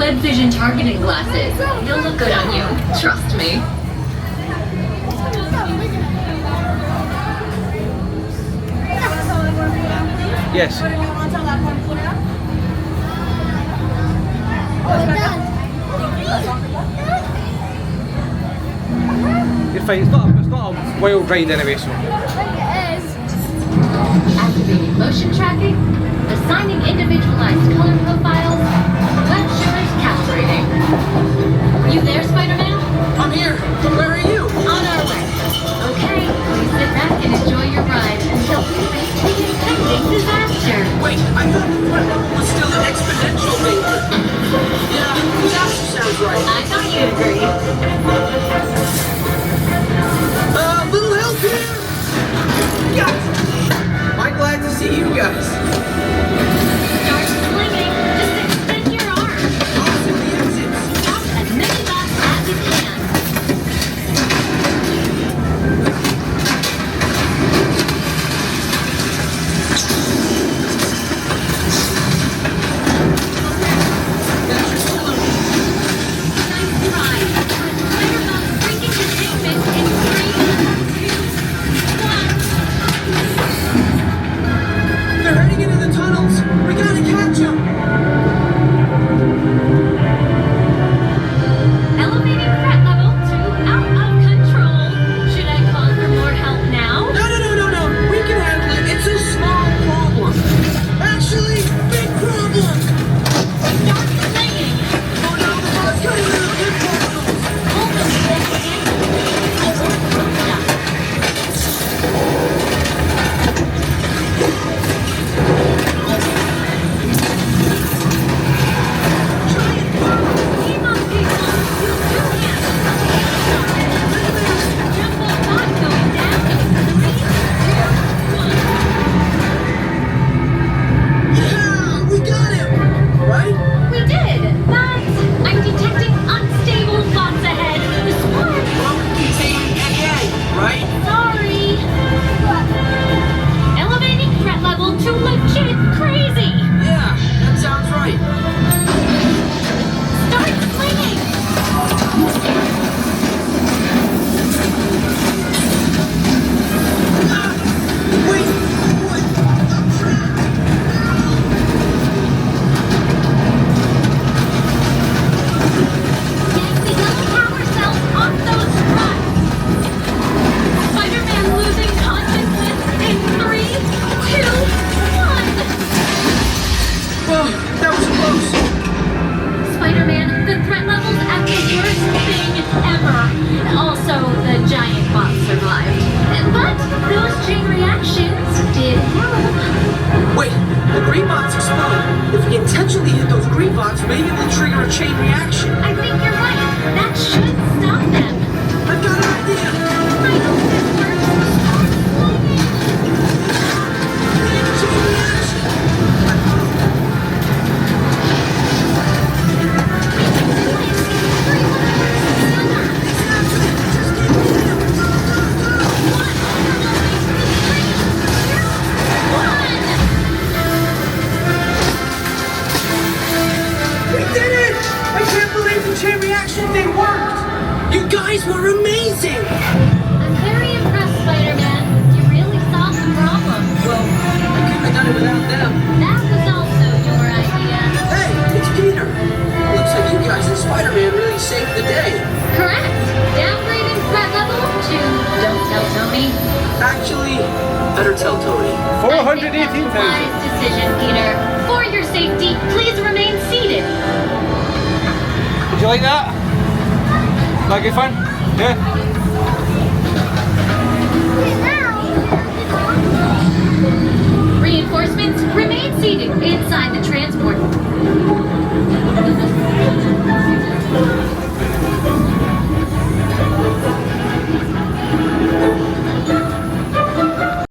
web vision targeting glasses. They'll look good on you. Trust me. Yes. You're fine. It's not a wild ride anyway, so. Activating motion tracking, assigning individualized color profiles, web shivers calibrating. You there, Spider-Man? I'm here. Where are you? On our way. Okay, please sit back and enjoy your ride until we face the impending disaster. Wait, I thought the threat level was still an exponential danger. Yeah, disaster sounds right. I thought you'd agree. Little help here? Yeah. I'm glad to see you guys. Start slinging. Just extend your arm. Awesome, the exits. Stop as many dots as you can. They're heading into the tunnels. We gotta catch them. Elevating threat level to out of control. Should I call for more help now? No. We can handle it. It's a small problem. Actually, big problem. Start slinging. Oh no, the bot's cutting into the big particles. Hold them close and Yeah, we got him. Right? we did, but I'm detecting unstable thoughts ahead. The swarm. Well, containing AA, right? Sorry. Elevating threat level to legit crazy. Yeah, that sounds right. Start slinging. Wait, what? Get the yellow power cells off those struts. Spider-Man losing consciousness in 3, 2, 1. Oh, that was close. Spider-Man, the threat level's at the worst thing ever. Also, the giant bot survived. But those chain reactions did help. Wait, the green bots explode. If we intentionally hit those green bots, maybe we'll trigger a chain reaction. I think you're right. That should stop them. I've got an idea. I hope this works. Start slinging. Chain reaction. We did it! I can't believe the chain reaction thing worked. You guys were amazing. I'm very impressed, Spider-Man. You really solved the problem. Well, I couldn't have done it without them. That was also your idea. Hey, it's Peter. Looks like you guys and Spider-Man really saved the day. Correct. Downgrading threat level to don't tell Tony. Actually, better tell Tony. I think that's a 418,000. wise decision, Peter. For your safety, please remain seated. Did you like that? That good fun? Yeah. Reinforcements remain seated inside the transport